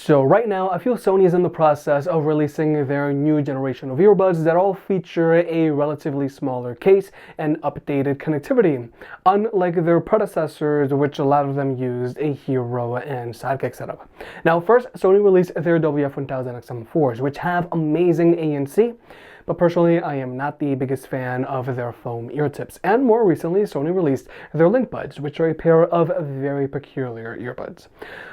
So right now, I feel Sony is in the process of releasing their new generation of earbuds that all feature a relatively smaller case and updated connectivity, unlike their predecessors, which a lot of them used a Hero and Sidekick setup. Now first, Sony released their WF-1000XM4s, which have amazing ANC, but personally, I am not the biggest fan of their foam ear tips. And more recently, Sony released their LinkBuds, which are a pair of very peculiar earbuds.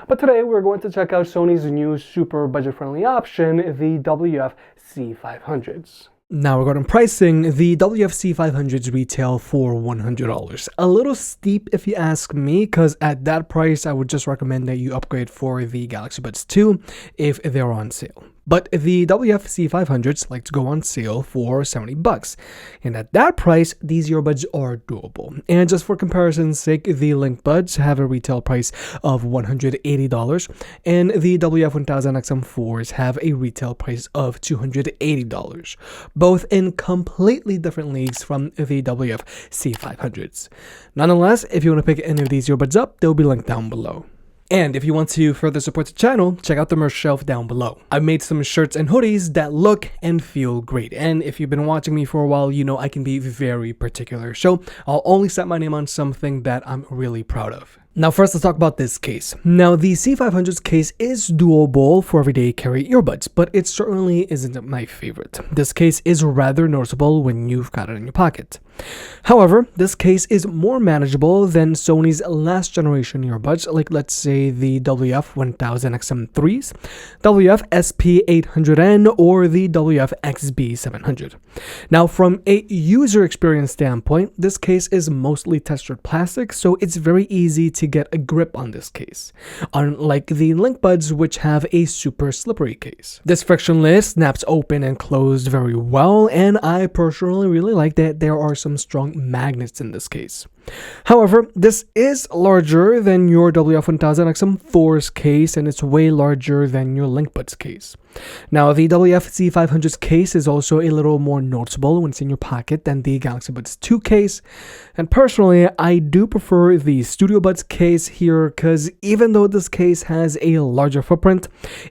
But today, we're going to check out Sony's new super budget-friendly option, the WF-C500s. Now regarding pricing, the WF-C500s retail for $100. A little steep if you ask me, because at that price, I would just recommend that you upgrade for the Galaxy Buds 2 if they're on sale. But the WF-C500s like to go on sale for $70. And at that price, these earbuds are doable. And just for comparison's sake, the LinkBuds have a retail price of $180, and the WF-1000XM4s have a retail price of $280. Both in completely different leagues from the WF-C500s. Nonetheless, if you want to pick any of these earbuds up, they'll be linked down below. And if you want to further support the channel, check out the merch shelf down below. I've made some shirts and hoodies that look and feel great. And if you've been watching me for a while, you know I can be very particular. So I'll only set my name on something that I'm really proud of. Now first, let's talk about this case. Now the C500's case is doable for everyday carry earbuds, but it certainly isn't my favorite. This case is rather noticeable when you've got it in your pocket. However, this case is more manageable than Sony's last generation earbuds, like let's say the WF-1000XM3s, WF-SP800N, or the WF-XB700. Now from a user experience standpoint, this case is mostly textured plastic, so it's very easy to get a grip on this case, unlike the LinkBuds, which have a super slippery case. This frictionless snaps open and closed very well, and I personally really like that there are some strong magnets in this case. However, this is larger than your WF-1000XM4's case, and it's way larger than your LinkBuds case. Now, the WF-C500's case is also a little more noticeable when it's in your pocket than the Galaxy Buds 2 case, and personally, I do prefer the Studio Buds case here, because even though this case has a larger footprint,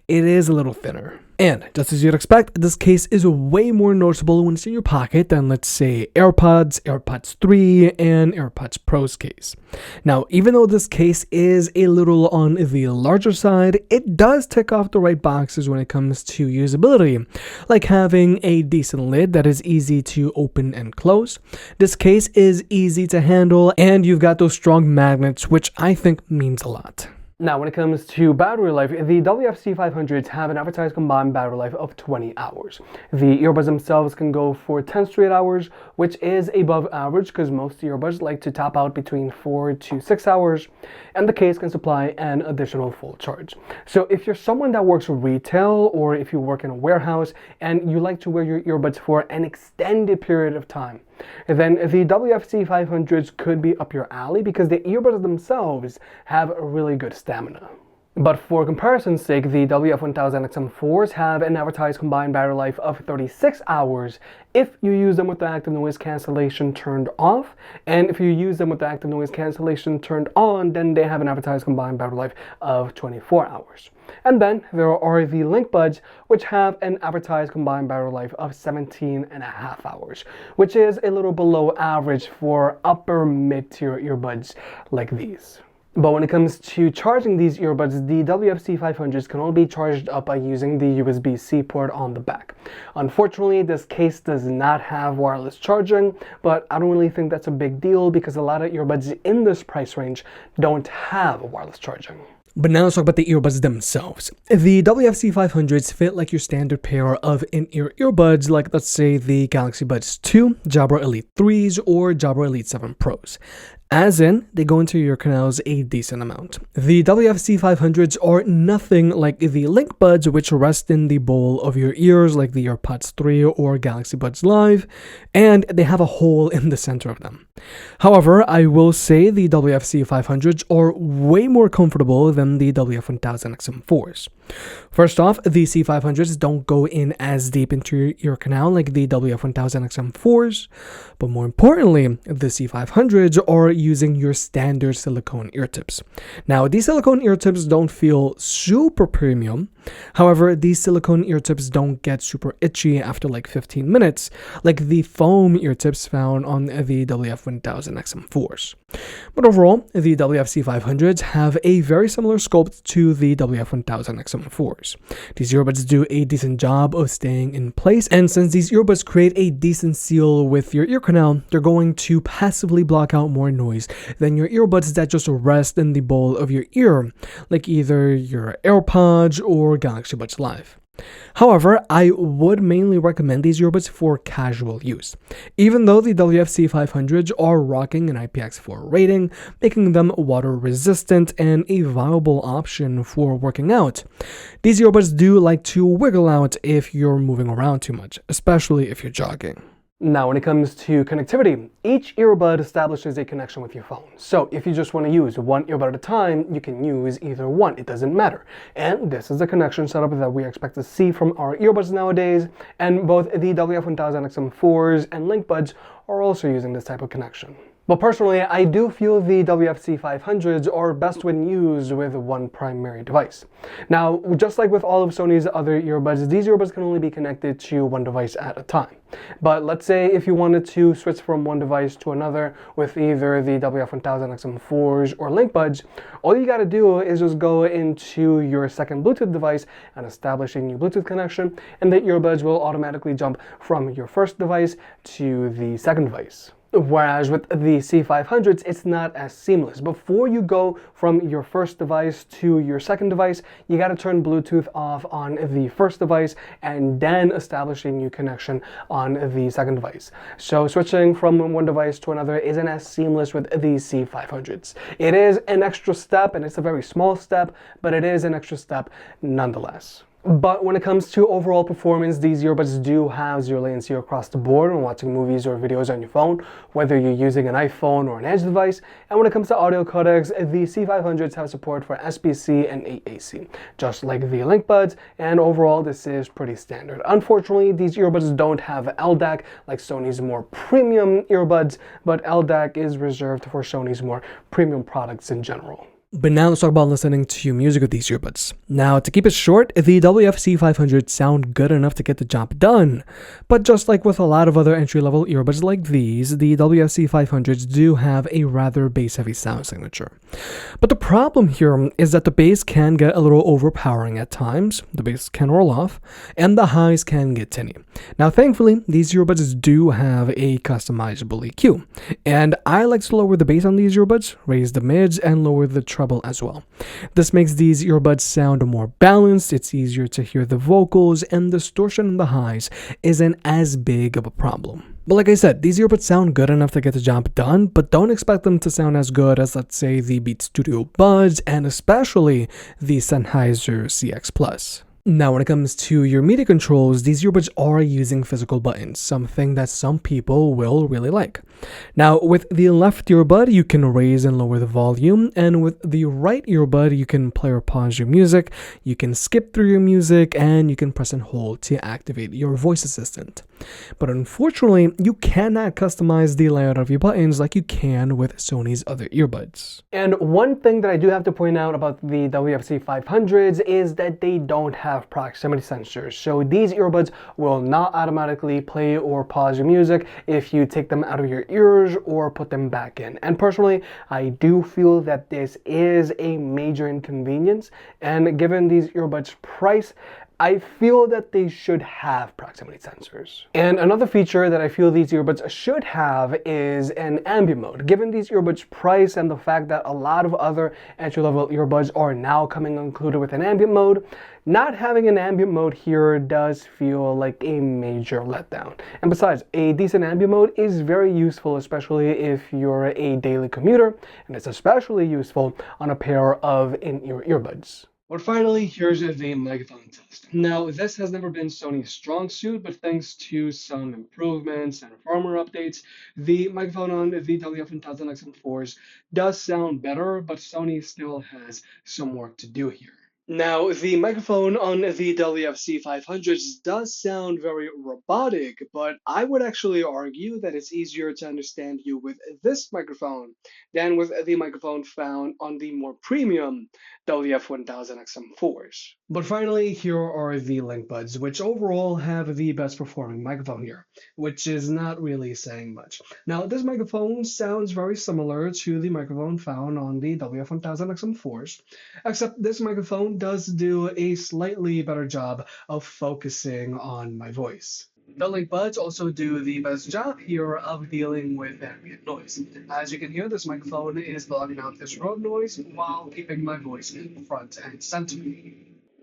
it is a little thinner. And just as you'd expect, this case is way more noticeable when it's in your pocket than, let's say, AirPods, AirPods 3, and AirPods Pro's case. Now, even though this case is a little on the larger side, it does tick off the right boxes when it comes to usability, like having a decent lid that is easy to open and close. This case is easy to handle, and you've got those strong magnets, which I think means a lot. Now, when it comes to battery life, the WF-C500s have an advertised combined battery life of 20 hours. The earbuds themselves can go for 10 straight hours, which is above average because most earbuds like to top out between 4 to 6 hours, and the case can supply an additional full charge. So if you're someone that works retail, or if you work in a warehouse and you like to wear your earbuds for an extended period of time, then the WF-C500s could be up your alley because the earbuds themselves have a really good stamina. But for comparison's sake, the WF-1000XM4s have an advertised combined battery life of 36 hours if you use them with the active noise cancellation turned off, and if you use them with the active noise cancellation turned on, then they have an advertised combined battery life of 24 hours. And then there are the LinkBuds, which have an advertised combined battery life of 17.5 hours, which is a little below average for upper mid-tier earbuds like these. But when it comes to charging these earbuds, the WF-C500s can only be charged up by using the USB-C port on the back. Unfortunately, this case does not have wireless charging, but I don't really think that's a big deal because a lot of earbuds in this price range don't have wireless charging. But now let's talk about the earbuds themselves. The WF-C500s fit like your standard pair of in-ear earbuds, like let's say the Galaxy Buds 2, Jabra Elite 3s, or Jabra Elite 7 Pros. As in, they go into your canals a decent amount. The WF-C500s are nothing like the LinkBuds, which rest in the bowl of your ears like the AirPods 3 or Galaxy Buds Live, and they have a hole in the center of them. However, I will say the WF-C500s are way more comfortable than the WF-1000XM4s. First off, the C500s don't go in as deep into your ear canal like the WF-1000XM4s, but more importantly, the C500s are using your standard silicone ear tips. Now, these silicone ear tips don't feel super premium. However, these silicone ear tips don't get super itchy after like 15 minutes, like the foam ear tips found on the WF-1000XM4s. But overall, the WF-C500s have a very similar sculpt to the WF-1000XM4s. These earbuds do a decent job of staying in place, and since these earbuds create a decent seal with your ear canal, they're going to passively block out more noise than your earbuds that just rest in the bowl of your ear, like either your AirPods or Galaxy Buds Live. However, I would mainly recommend these earbuds for casual use, even though the WF-C500s are rocking an IPX4 rating, making them water resistant and a viable option for working out. These earbuds do like to wiggle out if you're moving around too much, especially if you're jogging. Now, when it comes to connectivity, each earbud establishes a connection with your phone. So if you just want to use one earbud at a time, you can use either one. It doesn't matter. And this is the connection setup that we expect to see from our earbuds nowadays. And both the WF-1000XM4s and LinkBuds are also using this type of connection. But personally, I do feel the WF-C500s are best when used with one primary device. Now, just like with all of Sony's other earbuds, these earbuds can only be connected to one device at a time. But let's say if you wanted to switch from one device to another with either the WF-1000XM4s or LinkBuds, all you gotta do is just go into your second Bluetooth device and establish a new Bluetooth connection, and the earbuds will automatically jump from your first device to the second device. Whereas with the C500s, it's not as seamless. Before you go from your first device to your second device, you gotta turn Bluetooth off on the first device and then establish a new connection on the second device. So switching from one device to another isn't as seamless with the C500s. It is an extra step, and it's a very small step, but it is an extra step nonetheless. But when it comes to overall performance, these earbuds do have zero latency across the board when watching movies or videos on your phone, whether you're using an iPhone or an Edge device. And when it comes to audio codecs, the C500s have support for SBC and AAC, just like the LinkBuds, and overall this is pretty standard. Unfortunately, these earbuds don't have LDAC like Sony's more premium earbuds, but LDAC is reserved for Sony's more premium products in general. But now let's talk about listening to music with these earbuds. Now, to keep it short, the WF-C500 sound good enough to get the job done. But just like with a lot of other entry-level earbuds like these, the WF-C500s do have a rather bass-heavy sound signature. But the problem here is that the bass can get a little overpowering at times, the bass can roll off, and the highs can get tinny. Now, thankfully, these earbuds do have a customizable EQ, and I like to lower the bass on these earbuds, raise the mids, and lower the treble as well. This makes these earbuds sound more balanced, it's easier to hear the vocals, and distortion in the highs isn't as big of a problem. But like I said, these earbuds sound good enough to get the job done, but don't expect them to sound as good as, let's say, the Beats Studio Buds, and especially the Sennheiser CX+. Now, when it comes to your MIDI controls, these earbuds are using physical buttons, something that some people will really like. Now, with the left earbud, you can raise and lower the volume, and with the right earbud, you can play or pause your music, you can skip through your music, and you can press and hold to activate your voice assistant. But unfortunately, you cannot customize the layout of your buttons like you can with Sony's other earbuds. And one thing that I do have to point out about the WF-C500s is that they don't have proximity sensors. So these earbuds will not automatically play or pause your music if you take them out of your ears or put them back in. And personally, I do feel that this is a major inconvenience, and given these earbuds' price, I feel that they should have proximity sensors. And another feature that I feel these earbuds should have is an ambient mode. Given these earbuds' price and the fact that a lot of other entry-level earbuds are now coming included with an ambient mode, not having an ambient mode here does feel like a major letdown. And besides, a decent ambient mode is very useful, especially if you're a daily commuter, and it's especially useful on a pair of in-ear earbuds. But finally, here's the microphone test. Now, this has never been Sony's strong suit, but thanks to some improvements and firmware updates, the microphone on the WF-1000XM4s does sound better, but Sony still has some work to do here. Now, the microphone on the WF-C500s does sound very robotic, but I would actually argue that it's easier to understand you with this microphone than with the microphone found on the more premium WF-1000XM4s. But finally, here are the link buds, which overall have the best performing microphone here, which is not really saying much. Now, this microphone sounds very similar to the microphone found on the WF-1000XM4s, except this microphone does do a slightly better job of focusing on my voice. The link buds also do the best job here of dealing with ambient noise. As you can hear, this microphone is blocking out this road noise while keeping my voice front and center.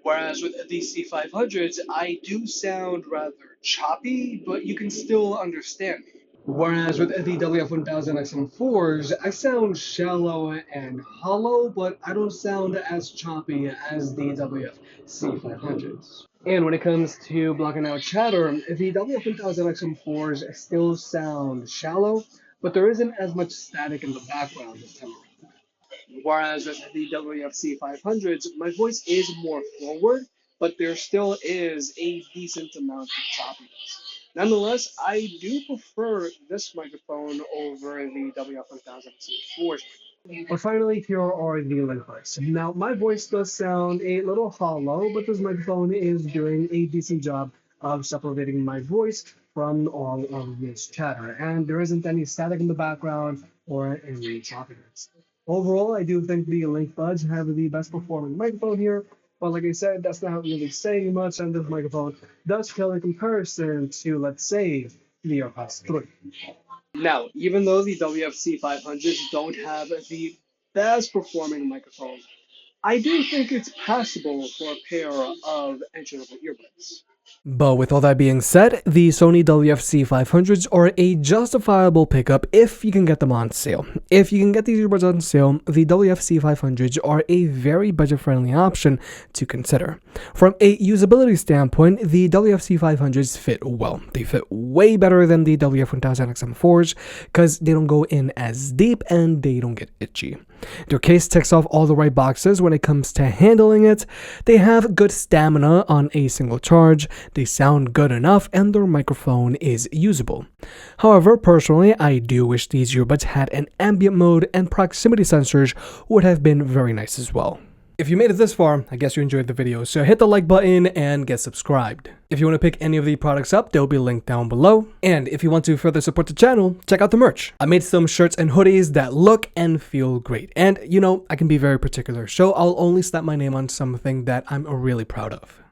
Whereas with the C500s, I do sound rather choppy, but you can still understand me. Whereas with the WF-1000 XM4s, I sound shallow and hollow, but I don't sound as choppy as the WF-C500s. And when it comes to blocking out chatter, the WF-1000 XM4s still sound shallow, but there isn't as much static in the background this time around. Whereas with the WF-C500s, my voice is more forward, but there still is a decent amount of choppiness. Nonetheless, I do prefer this microphone over the WF-1000 C4s. But finally, here are the link buds. Now, my voice does sound a little hollow, but this microphone is doing a decent job of separating my voice from all of this chatter, and there isn't any static in the background or any choppiness. Overall, I do think the link buds have the best performing microphone here, but like I said, that's not really saying much, and this microphone does pale in comparison to, let's say, the Earbuds 3. Now, even though the WFC 500s don't have the best performing microphone, I do think it's passable for a pair of entry-level earbuds. But with all that being said, the Sony WF-C500s are a justifiable pickup if you can get them on sale. If you can get these earbuds on sale, the WF-C500s are a very budget-friendly option to consider. From a usability standpoint, the WF-C500s fit well. They fit way better than the WF-1000XM4s because they don't go in as deep and they don't get itchy. Their case ticks off all the right boxes when it comes to handling it. They have good stamina on a single charge, they sound good enough, and their microphone is usable. However, personally, I do wish these earbuds had an ambient mode, and proximity sensors would have been very nice as well. If you made it this far, I guess you enjoyed the video, so hit the like button and get subscribed. If you want to pick any of the products up, they'll be linked down below. And if you want to further support the channel, check out the merch. I made some shirts and hoodies that look and feel great. And, you know, I can be very particular, so I'll only slap my name on something that I'm really proud of.